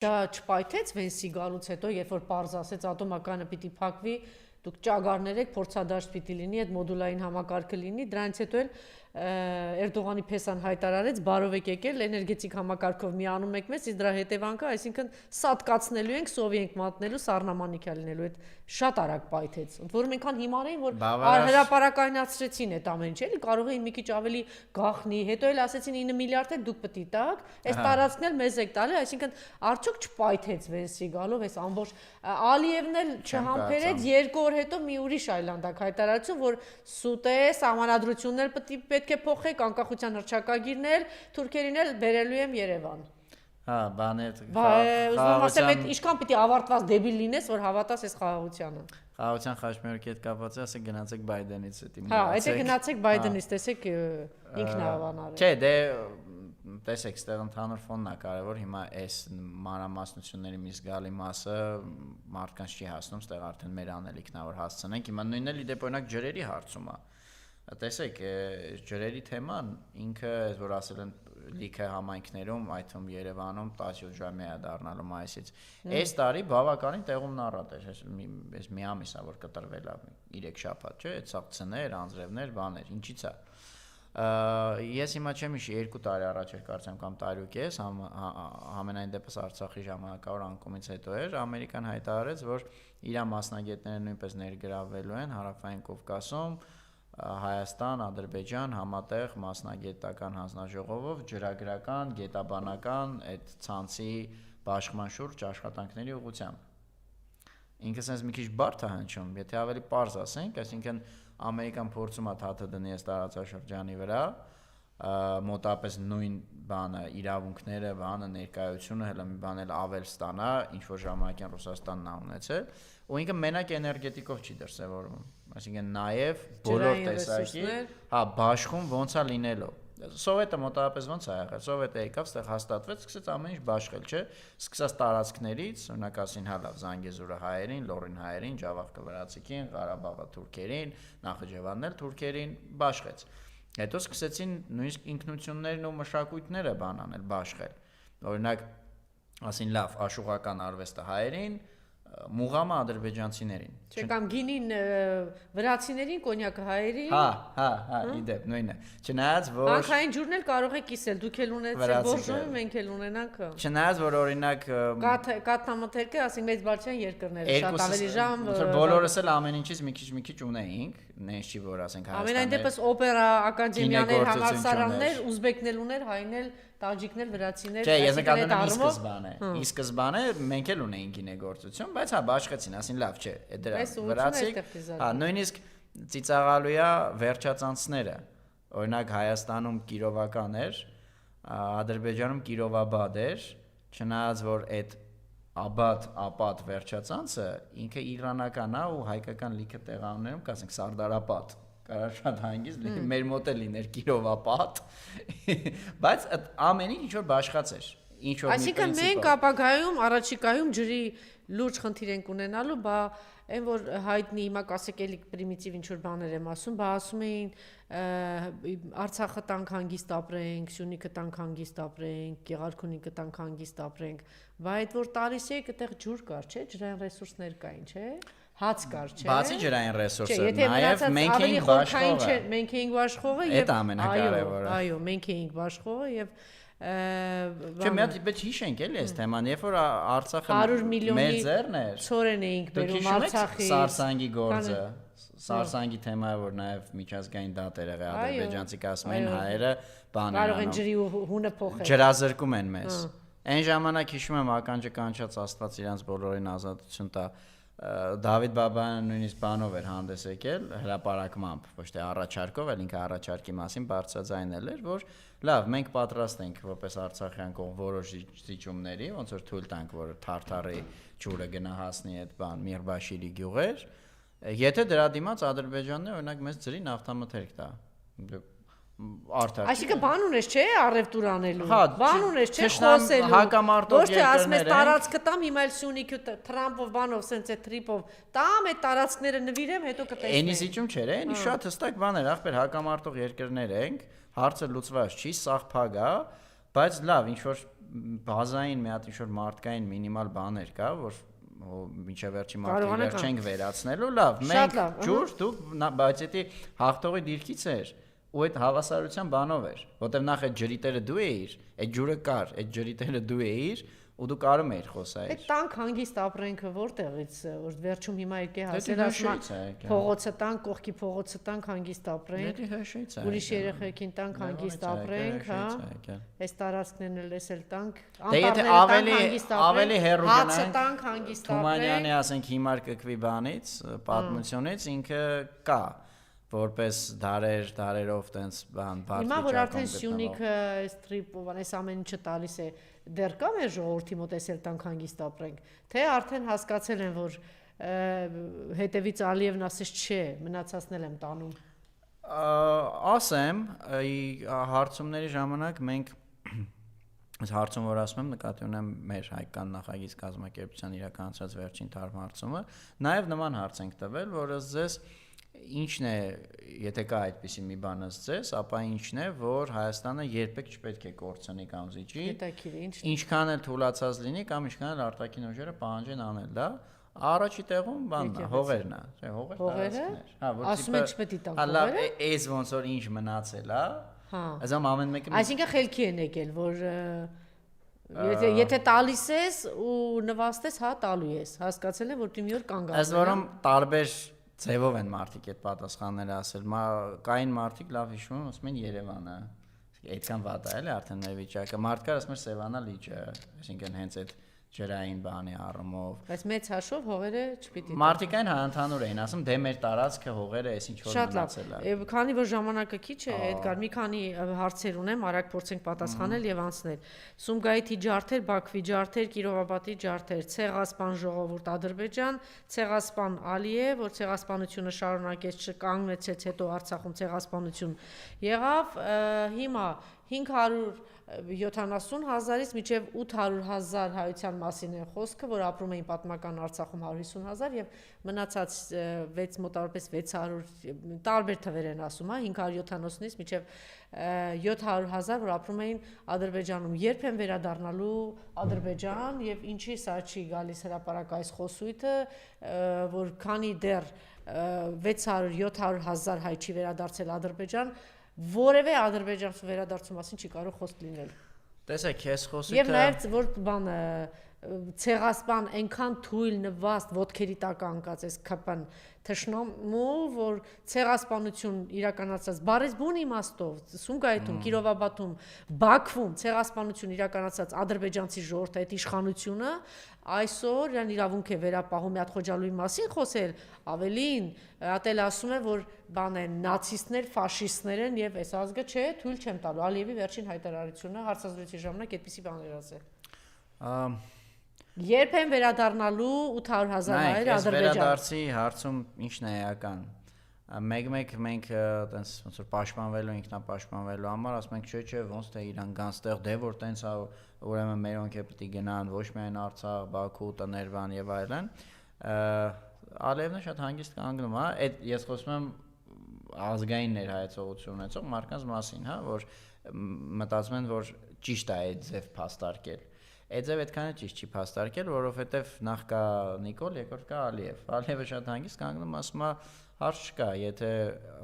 Դա չպայթեց Վենսի գալուց հետո, երբ որ պարզ ասեց ատոմականը պիտի փակվի, դուք ճագարներ եք, փորձադաշտ պիտի լինի, այդ մոդուլային համակարգը լինի, դրանից հետո էլ Էրդողանի փեսան հայտարարեց, բարով եք եկել, էներգետիկ համակարգով միանում եք մեզ, իսկ դրա հետևանքը, այսինքն սատկացնելու ենք, սովի ենք մատնելու, սառնամանիքա լինելու, այդ շատ արագ պայթեց։ Ընդ որում այնքան հիմար էին, որ հրապարակայնացրեցին այդ ամեն ինչը, էլի կարող էին մի քիչ ավելի գախնի, հետո էլ ասեցին 9 միլիարդ էլ դուք պետք է տաք, այս տարածքն էլ մեզ եք տալի, այսինքն արդյոք չպայթեց Վենսի գալով այս ամբողջ Ալիևն էլ չհամբերեց 2 օր հետո մի ուրիշ այլանդակ հայտարարություն, որ սուտ է, սահմանադրություններ պետք է փոխեք, անկախության հռչակագիրներ, թուրքերին էլ բերելու եմ Երևան։ Հա, բան է։ Ուզում ասեմ, այդ ինչքան պիտի ավարտված դեբիլ լինես, որ հավատաս այս խաղաղությանը։ Խաղաղության խաչմերուկի հետ կապված է, ասեք գնացեք Բայդենից հետի։ Հա, այդ է գնացեք Բայդենից, տեսեք ինքնավանար է։ Չէ, դե տեսեք, ստեղ ընդհանուր ֆոնն է կարևոր, հիմա այս մանրամասնությունների մի զգալի մասը մարդկանց չի հասնում, ստեղ արդեն մեր անելիքն է որ հասցնենք, հիմա նույնն էլ իդեպ օրինակ ջրերի հարցում է։ Տեսեք, ջրերի թեման ինքը, որ ասել են լիքը համայնքներում, այդ թվում Երևանում 17 ժամի է դառնալու մայիսից։ Այս տարի բավականին տեղումն առատ էր, այս մի ամիս է որ կտրվել է 3 շաբաթ, չէ՞, այդ ցածներ, անձրևներ, բաներ, ինչի՞ց է։ Ես հիմա չեմ հիշի 2 տարի առաջ էր կարծեմ կամ տարուկես, ամենայն դեպս Արցախի ժամանակավոր անկումից հետո էր, Ամերիկան հայտարարեց, որ իր մասնագետները նույնպես ներգրավվելու են Հարավային Կովկասում, Հայաստան, Ադրբեջան համատեղ մասնագետական հանձնաժողովով ջրագրական, գետաբանական այդ ցանցի բաշխման շուրջ աշխատանքների ուղղությամբ։ Ինքը sense մի քիչ բարդ է հնչում, եթե ավելի պարզ ասենք, այսինքն Ամերիկան փորձում է թաթը դնի այս տարածաշրջանի վրա, մոտապես նույն բանը, իրավունքները, բանը, ներկայությունը, հələ մի բան էլ ավել ստանա, ինչ որ ժամանակին Ռուսաստանն է ունեցել, ու ինքը մենակ էներգետիկով չի դրսևորվում, այսինքն նաև բոլոր տեսակի, հա, բաշխում ոնց է լինելու։ Սովետը մոտավորապես ոնց է եղել, Սովետը եկավ, ստեղ հաստատվեց, սկսեց ամեն ինչ բաշխել, չէ՞, սկսած տարածքներից, օրինակ ասին հա լավ, Զանգեզուրը հայերին, Լոռին հայերին, Ջավախքը վրացիքին, Ղարաբաղը թուրքերին, Նախիջևանն էլ թուրքերին բաշխեց։ Հետո սկսեցին նույնիսկ ինքնություններն ու մշակույթները բան անել, բաշխել։ Օրինակ, ասին լավ, աշուղական արվեստը հայերին, մուղամը ադրբեջանցիներին։ Չէ՞ կամ գինին վրացիներին, կոնյակը հայերին։ Հա, իդեպ նույնն է։ Չնայած որ Հանքային ջուրն էլ կարող է կիսել, դուք էլ ունեցեք բորժոմը, մենք էլ ունենանք։ Չնայած որ օրինակ կաթնամթերքը, ասենք մեծ բարձրային երկրները, շատ ավելի ժամ։ Բոլորս էլ ամեն ինչից մի քիչ ունեինք, նենց չի որ ասենք Հայաստանը։ Ամենայն դեպս օպերա ակադեմիաներ, համալսարաններ, ուզբեկն էլ ուներ, հայն էլ տաջիկներ, վրացիներ, չէ, ես նկատում եմ ի սկզբանե մենք էլ ունեինք գինեգործություն, բայց հա բաշխեցին, ասին լավ չէ, այդ դրա վրացիք, հա նույնիսկ ծիծաղալու է վերջածանցները, օրինակ Հայաստանում Կիրովական էր, Ադրբեջանում Կիրովաբադ էր, չնայած որ այդ ապատ վերջածանցը ինքը իրանական է ու հայկական լիքը տեղաններում կասենք Սարդարապատ կարա շատ հանգիստ մեր մոտ էլ լիներ Կիրովապատ, բայց ամեն ինչ որ բաշխած էր, ինչ որ մի այսինքն մենք ապագայում առաջիկայում ջրի լուրջ խնդիր ենք ունենալու, բա այն որ հայտնի հիմա կասեք էլի պրիմիտիվ ինչ որ բաներ եմ ասում, բա ասում էին Արցախը տանք հանգիստ ապրենք, Սյունիքը տանք հանգիստ ապրենք, Գեղարքունիքը տանք հանգիստ ապրենք, բա այդ որ տալիս եք այդտեղ ջուր կար, չէ, ջրային ռեսուրսներ կային, չէ, հաց կար, չէ։ Բացի ջրային ռեսուրսը, նաև մենք էինք բաշխողը։ Մենք էինք բաշխողը եւ այդ ամենակարևորը։ Այո, մենք էինք բաշխողը եւ Չէ, մի հատ պետք հիշենք էլի այս թեման, երբ որ Արցախը մեր ձեռն էր, ցորեն էինք բերում Արցախի Սարսանգի գործը, Սարսանգի թեմայը, որ նաև միջազգային դատ էր եղել, ադրբեջանցիք ասում են հայերը բան են կարող են ջրի հունը փոխել։ Ջրազրկում են մեզ։ Այն ժամանակ հիշում եմ ականջը կանչած Աստված իրանց բոլորին ազատություն տա։ Դավիթ Բաբայանը նույնիսկ բանով էր հանդես եկել հրապարակմամբ, ոչ թե առաջարկով, այլ ինքը առաջարկի մասին բարձրաձայնել էր, որ լավ, մենք պատրաստ ենք որպես արցախյան կողմ որոշ զիջումների, ոնց որ թույլ տանք, որ Թարթարի ջուրը գնահասնի այդ բան Միրբաշիրի գյուղեր, եթե դրա դիմաց Ադրբեջանն օրինակ մեզ ջրի նավթամթերք տա։ Այսինքն բան ունես, չէ, առևտուր անելու։ Հա, բան ունես, չէ, խոսելու։ Հակամարտող երկրներ։ Ոչ թե ասում ես տարածքը տամ, հիմա էլ Սյունիքը Թրամփով բանով սենց է տրիպով տամ, այդ տարածքները նվիրեմ, հետո կտեսնենք։ Էնի զիջում չէր, էնի շատ հստակ բան էր, ախպեր հակամարտող երկրներ ենք, հարցը լուծված չի, սաղ փագ է, բայց լավ, ինչ որ բազային մի հատ ինչ-որ մարդկային մինիմալ բաներ կա, որ մինչև վերջի մարդիկ վերջ չենք վերացնելու, լավ, մենք ջուր, դուք, բայց դա հաղթողի դիրքից էր, ու այդ հավասարության բանով էր, որտեղ նախ այդ ջրիտերը դու էիր, այդ ջուրը կար, այդ ջրիտերը դու էիր, ու դու կարում էիր խոսալ։ Այդ տանք հանգիստ ապրենքը որտեղից, որ վերջում հիմա եկե հասել ասում փողոցը տանք, կողքի փողոցը տանք հանգիստ ապրենք։ Ուրիշ երեխեքին տանք հանգիստ ապրենք, հա։ Այս տարածքներն էլ էսել տանք, անտառները հանգիստ ապրենք։ Ավելի հեռու գնանք։ Հացը տանք հանգիստ ապրենք։ Թումանյանի ասենք հիմար կկվի բանից, պատմությունից ինքը կա որպես դարերով տենց բան բարդ Հիմա որ արդեն Սյունիքը այս տրիպով այս ամեն ինչը տալիս է դեռ կա մեր ժողովրդի մոտ էսել տանք հանգիստ ապրենք թե արդեն հասկացել են որ հետևից Ալիևն ասես չէ մնացածն եմ տանում ասեմ հարցումների ժամանակ մենք այս հարցում որ ասում եմ նկատի ունեմ մեր հայկական նախագիծ կազմակերպության իրականացած վերջին թարմարցումը նաև նման հարց ենք տվել որը ձեզ Ինչն է, եթե կա այդպիսի մի բան ըստ ձեզ, ապա ինչն է, որ Հայաստանը երբեք չպետք է կորցնի կամ զիջի, ինչքան էլ թուլացած լինի կամ ինչքան էլ արտաքին ուժերը պահանջեն անել դա, առաջի տեղում բանն է, հողերն է, չէ, հողեր, ասում են չպետք է տանք հողերը, այս ոնց որ ինչ մնացել է, ասում ամեն մեկը Այսինքն խելքի են եկել, որ Եթե տալիս ես ու նվաստես, հա տալու ես, հասկացել եմ, որ դու մի օր կանգ Այս որում տարբեր Ձևով են մարդիկ այդ պատասխանները ասել, կային մարդիկ լավ հիշում են, ասում են Երևանը, այդքան վատ է էլի արդեն մեր վիճակը, մարդկար ասում են Սևանա լիճը, այսինքն հենց այդ ջրային բանի առումով։ Բայց մեծ հաշվով հողերը չպիտի Մարդիկ այն ընդհանուր էին ասում, դե մեր տարածքը հողերը էս ինչ որ մնացել է։ Քանի որ ժամանակը քիչ է, Էդգար, մի քանի հարցեր ունեմ, արագ փորձենք պատասխանել եւ անցնել։ Սումգայիթի ջարդեր, Բաքվի ջարդեր, Կիրովաբադի ջարդեր, Ցեղասպան ժողովուրդ Ադրբեջան, Ցեղասպան Ալիև, որ ցեղասպանությունը շարունակեց, չկանգնեցեց, հետո Արցախում ցեղասպանություն եղավ, հիմա 570,000-ից մինչև 800,000 հայության մասին է խոսքը, որ ապրում էին պատմական Արցախում 150,000 եւ մնացած 6 մոտավորապես 600 տարբեր թվեր են ասում, 570-ից մինչև 700,000, որ ապրում էին Ադրբեջանում, երբ են վերադառնալու Ադրբեջան եւ ինչի սա չի գալիս հրապարակ այս խոսույթը, որ քանի դեռ 600-700,000 հայ չի վերադարձել Ադրբեջան Որևէ ադրբեջանցու վերադարձու մասին չի կարող խոսք լինել։ Տեսեք, ես խոսքը Եվ նաև որ բանը ցեղասպան այնքան թույլ նվաստ ոտքերի տակ անկած էս քպան թշնամու, որ ցեղասպանություն իրականացած բարես բուն իմաստով Սումգայիթում, Կիրովաբադում, Բաքվում ցեղասպանություն իրականացած ադրբեջանցի ժողովրդի այդ իշխանությունը այսօր իրան իրավունք է վերապահում Միաթ Խոջալույի մասին խոսել, ավելին, ատել ասում է, որ բան են նացիստներ, ֆաշիստներ են եւ այս ազգը չէ, թույլ չեմ տալու։ Ալիևի վերջին հայտարարությունը հարցազրույցի ժամանակ այդպիսի բաներ ասել։ Երբ են վերադառնալու 800,000 հայեր Ադրբեջան։ Այս վերադարձի հարցում ինչն է էական։ Մեկ-մեկ մենք տենց ոնց որ պաշտպանվելու ինքնապաշտպանվելու համար ասում ենք չէ, ոնց թե իրան գանստեղ դե որ տենց ուրեմն մերոնք է պետք է գնան ոչ միայն Արցախ, Բաքու, տներ բան եւ այլն։ Ալիևն շատ հանգիստ կանգնում է, այդ ես խոսում եմ ազգային ներհայեցողություն ունեցող մարդկանց մասին, հա, որ մտածում են, որ ճիշտ է այդ ձև փաստարկել։ Այդ ձև այդքան ճիշտ չի փաստարկել, որովհետև նախ կա Նիկոլ, երկրորդ կա Ալիև։ Ալիևը շատ հանգիստ կանգնում ասում է հարց չկա, եթե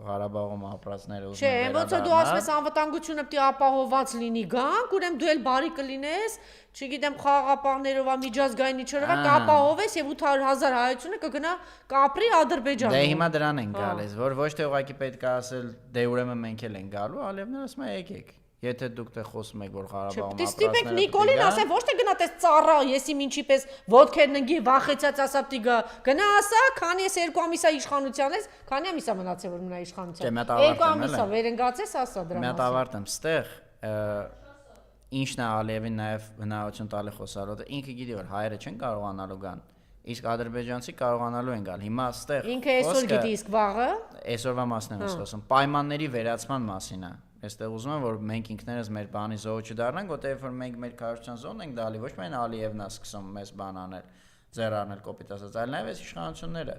Ղարաբաղում ապրածները ուզում են վերադառնալ։ Չէ, ոնց է դու ասում ես անվտանգությունը պետք է ապահովված լինի, գանք, ուրեմն դու էլ բարի կլինես, չգիտեմ, խաղաղապահներով, միջազգային իջերով կապահովես եւ 800,000 հայությունը կգնա կապրի Ադրբեջանում։ Դե հիմա դրան են գալիս, որ ոչ թե ուղղակի պետք է ասել, դե ուրեմն մենք էլ ենք գալու, Ալիևն ասում է եկեք։ Եթե դուք դե խոսում եք, որ Ղարաբաղում ապրածները Նիկոլին ասեմ, ոչ թե գնա տես ծառա, եսի ինչի պես ոտքերն ընկի, վախեցած ասա պիտի գա։ Գնա ասա, քանի ես 2 ամիսա իշխանության ես, քանի ամիսա մնացել որ մնա իշխանության։ 2 ամիսա վերընկացես ասա դրա մասին։ Մի հատ ավարտեմ, ստեղ ինչն է Ալիևին նաև հնարավորություն տալի խոսալոդը, ինքը գիտի որ հայերը չեն կարողանալու գան։ Իսկ ադրբեջանցի կարողանալու են գալ։ Հիմա ստեղ ինքը այսօր գիտի, իսկ վաղը այսօրվա մասն եմ խոսում, պայմանների վերացման մասին է։ Այստեղ ուզում եմ որ մենք ինքներս մեր բանի զոհ չդառնանք, որտեղ որ մենք մեր քարոզչական զոհն ենք դալի, ոչ միայն Ալիևն է սկսում մեզ բան անել, ձեռ առնել կոպիտ ասած, այլ նաև այս իշխանությունները։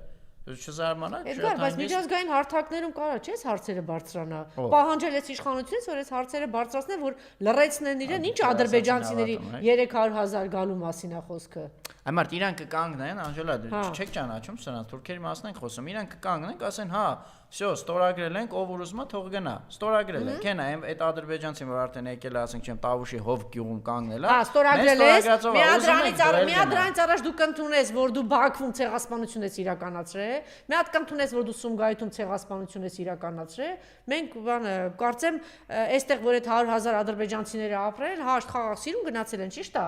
Չզարմանաք, Էդգար, բայց միջազգային հարթակներում կարա չէ՞ հարցերը բարձրանա։ Պահանջել էս իշխանությունից, որ այս հարցերը բարձրացնեն, որ լռեցնեն իրեն, ինչ ադրբեջանցիների 300,000 գալու մասին է խոսքը։ Այմարդ իրանք կկանգնեն, Անժելա, չեք ճանաչում սրանց, թուրքերի մասն ենք խոսում, իրանք կկանգնեն, ասեն, հա, всё, ստորագրել ենք, ով ուզում է թող գնա։ Ստորագրել ենք, հենա, այդ ադրբեջանցին, որ արդեն եկել է, ասենք, չեմ, Տավուշի հով գյուղում կանգնել է։ Հա, ստորագրել ես, միադրանից առաջ դու կընդունես, որ դու Բաքվում ցեղասպանություն ես իրականացրել, մի հատ կընդունես, որ դու Սումգայիթում ցեղասպանություն ես իրականացրել, մենք կարծեմ, այստեղ որ այդ 100,000 ադրբեջանցիները ապրել, հաշտ խաղաղ սիրուն գնացել են, ճիշտ է։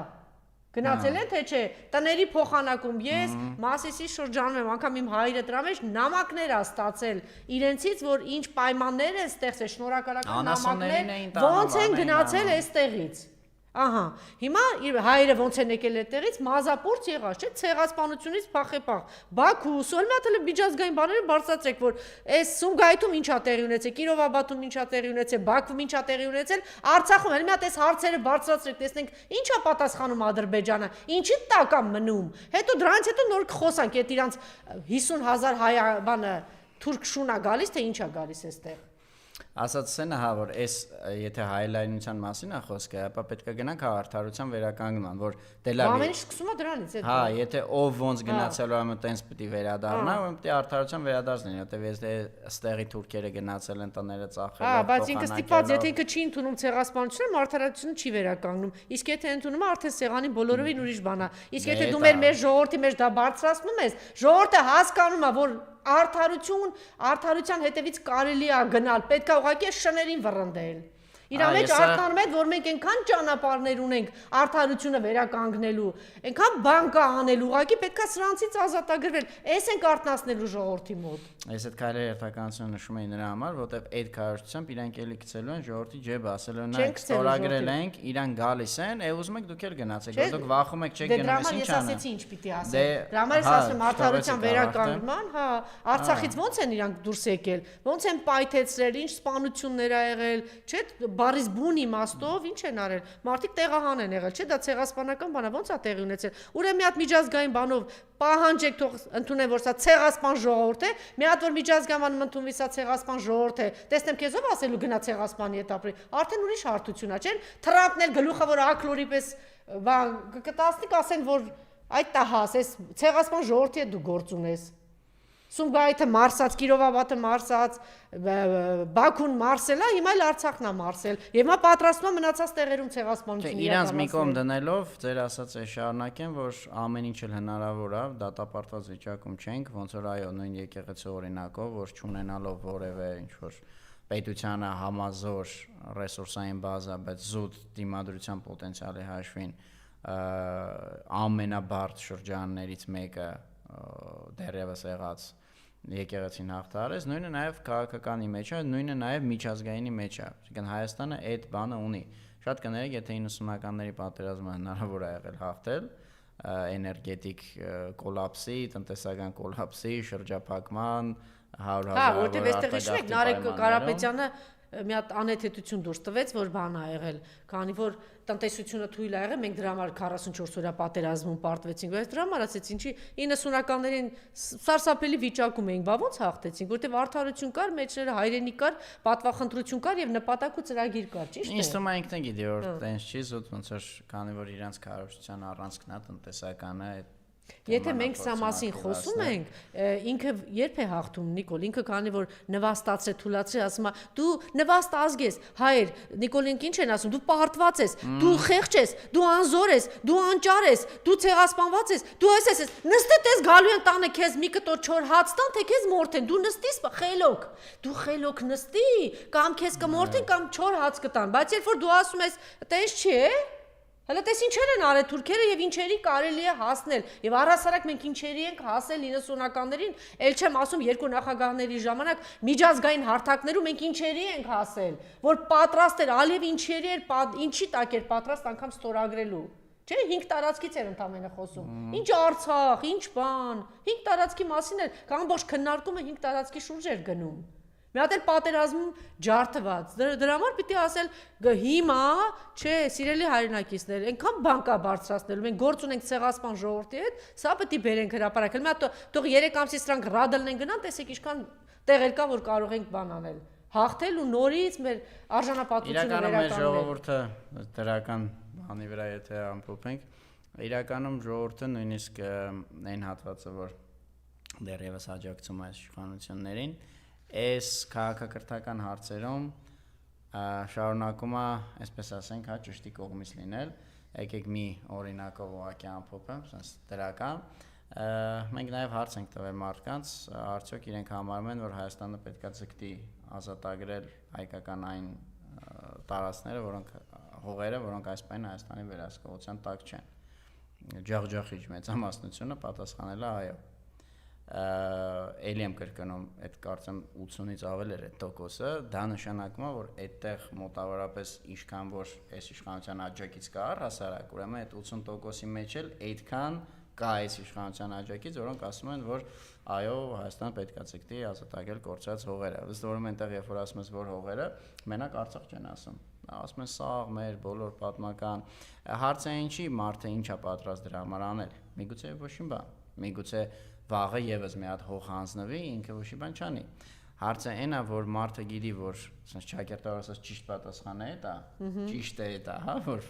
Գնացել են թե չէ, տների փոխանակում ես Մասիսի շրջանում եմ, անգամ իմ հայրը դրա մեջ նամակներ է ստացել իրենցից, որ ինչ պայմաններ են ստեղծել, շնորհակալական նամակներ, ոնց են գնացել այստեղից։ Ահա, հիմա իր հայրը ոնց են եկել այդտեղից, մազապուրց եղած, չէ՞, ցեղասպանությունից փախեպախ։ Բաքու, Սոլմաթը միջազգային բաները բարձրացրեք, որ այս Սումգայիթում ինչա տեղի ունեցել, Կիրովաբադում ինչա տեղի ունեցել, Բաքվում ինչա տեղի ունեցել, Արցախում էլ մի հատ այս հարցերը բարձրացրեք, տեսնենք ինչա պատասխանում Ադրբեջանը, ինչի տակ է մնում։ Հետո դրանից հետո նոր կխոսանք, այդ իրանց 50,000 հայ բանը թուրք շունա գալիս, թե ինչա գալիս այստեղ։ Ասած սենը հա որ այս եթե հայլայնության մասին է խոսքը, ապա պետք է գնանք արդարության վերականգնման, որ դելավի։ Ամեն ինչ սկսում է դրանից է։ Հա, եթե ով ոնց գնացել ու տենց պիտի վերադառնա, ու պիտի արդարության վերադարձնեն, որտեվ եթե ըստեղի թուրքերը գնացել են տները ծախել։ Հա, բայց ինքը ստիպված, եթե ինքը չի ընդունում ցեղասպանությունը, արդարությունը չի վերականգնում։ Իսկ եթե ընդունում է, արդեն սեղանի բոլորովին ուրիշ բան է։ Իսկ եթե դու մեր ժողովրդի մեջ դա բարձրացնում ես, ժողովուրդը հասկանում է, որ արդարության հետևից կարելի է գնալ, պետք է ուղղակի շներին վռնդել։ Իրա մեջ արտանում է, որ մենք այնքան ճանապարհներ ունենք արդարությունը վերականգնելու, այնքան բան կա անել, ուղղակի պետք է սրանցից ազատագրվել։ Էս ենք արտնասնելու ժողովրդի մոտ։ Այս այդ քայլերի երթականությունը նշում էի նրա համար, որտեվ այդ քայլությամբ իրանք էլի գցելու են ժողովրդի ջեբը, ասելու են նայեք, ստորագրել ենք, իրանք գալիս են, ուզում եք դուք էլ գնացեք, որ դուք վախում եք չեք գնում, ես ինչ անեմ։ Դե դրա համար ես ասեցի ինչ պիտի ասեմ։ Դրա համար ես ասում արդարության վերականգնման, հա, Արցախից ոնց են իրանք դուրս եկել, ոնց են պայթեցրել, ինչ սպանություններ ա եղել, չէ՞, բարիս բուն իմաստով ինչ են արել։ Մարդիկ տեղահան են եղել, չէ՞, դա ցեղասպանական բան է, ոնց է տեղի ունեցել։ Ուրեմն մի հատ միջազգային բանով պահանջեք թող ընդունեն, որ սա ցեղասպան ժողովուրդ է, մի հատ որ միջազգային բանում ընդունվի սա ցեղասպան ժողովուրդ է, տեսնեմ քեզ ով ասելու գնա ցեղասպանի հետ ապրի, արդեն ուրիշ հարթություն է, չէ՞։ Թրամփն էլ գլուխավոր ակլորի պես բան կտասնիկ ասեն, որ այդ տահաս, այս ցեղասպան ժողովրդի հետ դու գործ ունես։ Սումգայիթը մարսած, Կիրովաբադը մարսած, Բաքուն մարսել է, հիմա էլ Արցախն է մարսել։ Եվ հիմա պատրաստվում է մնացած տեղերում ցեղասպանություն իրականացնել։ Իրանց մի կողմ դնելով, ձեր ասած է շարունակեմ, որ ամեն ինչ էլ հնարավոր է, դատապարտված վիճակում չենք, ոնց որ այո, նույն եկեղեցու օրինակով, որ չունենալով որևէ ինչ որ պետությանը համազոր ռեսուրսային բազա, բայց զուտ դիմադրության պոտենցիալի հաշվին ամենաբարդ շրջաններից մեկը դեռևս եղած եկեղեցին հաղթարես, նույնը նաև քաղաքականի մեջ է, նույնը նաև միջազգայինի մեջ է։ Այսինքն Հայաստանը այդ բանը ունի։ Շատ կներեք, եթե 90-ականների պատերազմը հնարավոր է եղել հաղթել, էներգետիկ կոլապսի, տնտեսական կոլապսի, շրջափակման, 100,000 Հա, որտեղ այստեղ հիշում եք Նարեկ Կարապետյանը մի հատ անհեթեթություն դուրս տվեց, որ բան ա եղել, քանի որ տնտեսությունը թույլ ա եղել, մենք դրա համար 44 օրյա պատերազմում պարտվեցինք, բայց դրա համար ասեց, ինչի 90-ականներին սարսափելի վիճակում էինք, բա ոնց հաղթեցինք, որտեղ արդարություն կար, մեջները հայրենիք կար, պատվախնդրություն կար եւ նպատակ ու ծրագիր կար, ճիշտ է։ Ինձ թվում է ինքն գիտի, որ տենց չի զուտ ոնց որ քանի որ իրանց քարոշչության առանցքն է տնտեսականը Եթե մենք սա մասին խոսում ենք, ինքը երբ է հաղթում Նիկոլ, ինքը քանի որ նվաստացրե, թուլացրե, ասում է, դու նվաստ ազգ ես, հայր, Նիկոլինք ինչ են ասում, դու պարտված ես, դու խեղճ ես, դու անզոր ես, դու անճար ես, դու ցեղասպանված ես, դու ես, նստես ես գալու են տանը քեզ մի կտոր չոր հաց տան, թե քեզ մորթեն, դու նստիս խելոք, դու խելոք նստի, կամ քեզ կմորթեն, կամ չոր հաց կտան, բայց երբ որ դու ասում ես, տես չի է Հələ տես ինչեր են արել թուրքերը եւ ինչերի կարելի է հասնել եւ առհասարակ մենք ինչերի ենք հասել 90-ականներին ել չեմ ասում երկու նախագահների ժամանակ միջազգային հարթակներում մենք ինչերի ենք հասել որ պատրաստ էր Ալիև ինչերի էր ինչի տակ էր պատրաստ անգամ ստորագրելու չէ 5 տարածքից էր ընդամենը խոսում ինչ Արցախ ինչ բան 5 տարածքի մասին էր կամ ոչ քննարկումը 5 տարածքի շուրջ էր գնում Մի հատ էլ պատերազմում ջարդված։ Դրա համար պիտի ասել հիմա, չէ, սիրելի հայրենակիցներ, այնքան բան կա բարձրացնելու։ Մենք գործ ունենք ցեղասպան ժողովրդի հետ, սա պիտի բերենք հրապարակել։ Մի հատ թող 3 ամսից սրանք ռադլն են գնան, տեսեք ինչքան տեղեր կա, որ կարող ենք բան անել։ Հաղթել ու նորից մեր արժանապատվությունը իրականում մեր ժողովուրդը դրական բանի վրա եթե ամփոփենք, իրականում ժողովուրդը նույնիսկ այն հատվածը, որ դեռևս աջակցում այս իշխանություններին, այս քաղաքակրթական հարցերում շարունակում է, այսպես ասենք, ճշտի կողմից լինել։ Եկեք մի օրինակով ուղղակի ամփոփեմ, ասես դրական։ Մենք նաև հարց ենք տվել մարդկանց, արդյոք իրենք համարում են, որ Հայաստանը պետքա ձգտի ազատագրել հայկական այն տարածքները, հողերը, որոնք այս պահին Հայաստանի վերահսկողության տակ չեն։ Ջախջախիչ մեծամասնությունը պատասխանել է այո։ Էլի եմ կրկնում, այդ կարծեմ 80-ից ավել էր այդ տոկոսը, դա նշանակում է, որ այդտեղ մոտավորապես ինչքան որ այս իշխանության աջակից կա առհասարակ, ուրեմն այդ 80%-ի մեջ էլ այդքան կա այս իշխանության աջակից, որոնք ասում են, որ այո, Հայաստանը պետք է ցկտի ազատագրել կորցրած հողերը։ Ըստ որում այնտեղ երբ որ ասում ես, որ հողերը, մենակ Արցախ չեն ասում։ Ասում են սա մեր բոլոր պատմական հարցը ինչի, մարդը ինչ է պատրաստ դրա համար անել։ Միգուցե ոչ մի բան։ Միգուցե վաղը եւս մի հատ հող հանձնվի, ինքը ոչ մի բան չանի։ Հարցը այն է, որ մարդը գիտի, որ ասես ճակերտավորը ասած ճիշտ պատասխանը է դա, ճիշտ է դա, հա, որ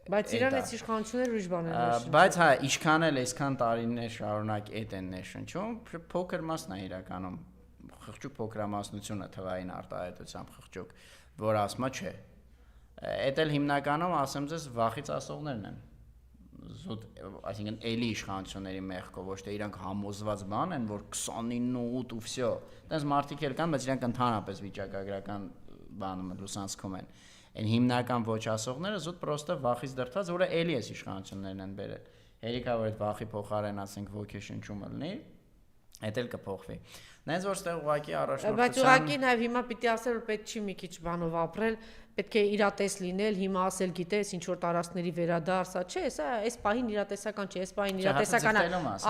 բայց իրան այս իշխանությունները ուրիշ բաներ են։ Բայց հա, ինչքան էլ այսքան տարիներ շարունակ այդ են ներշնչում, փոքր մասն է իրականում, խղճուկ փոքրամասնությունը թվային արտահայտությամբ խղճուկ, որ ասում է չէ։ Այդ էլ հիմնականում ասեմ ձեզ վախից ասողներն են։ Զուտ, այսինքն էլի իշխանությունների մեղքով, ոչ թե իրանք համոզված բան են, որ 29-8 ու վсё։ Դες մարդիկ էլ կան, բայց իրանք ընդհանրապես վիճակագրական բանում են, լուսանցքում են։ Այն հիմնական ոչ ասողները զուտ պրոստը վախից դրդված, որը էլի էս իշխանություններն են բերել։ Հերիքա որ այդ վախի փոխարեն ասենք ոգեշնչումը լինի, այդ էլ կփոխվի։ Նենց որ ստեղ ուղակի առաջնորդության բայց ուղակի նաև հիմա պիտի ասել, որ պետք չի մի քիչ բանով ապրել, պետք է իրատես լինել, հիմա ասել գիտես ինչ որ տարածքների վերադարձ, չէ, սա այս պահին իրատեսական չէ, այս պահին իրատեսական է։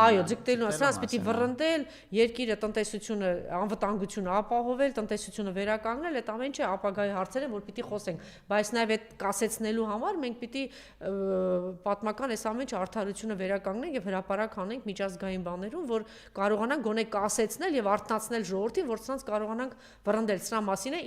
Այո, ձգտելու է, սրանց պիտի վռնդել, երկիրը, տնտեսությունը, անվտանգությունը ապահովել, տնտեսությունը վերականգնել, այդ ամեն ինչը ապագայի հարցեր են, որ պիտի խոսենք, բայց նաև այդ կասեցնելու համար մենք պիտի պատմական այս ամեն ինչը արդարությունը վերականգնենք եւ հրապարակ անենք միջազգային բաներում, որ կարողանանք գոնե կասեցնել եւ արթնացնել ժողովրդին, որ սրանց կարողանանք վռնդել, սրա մասին է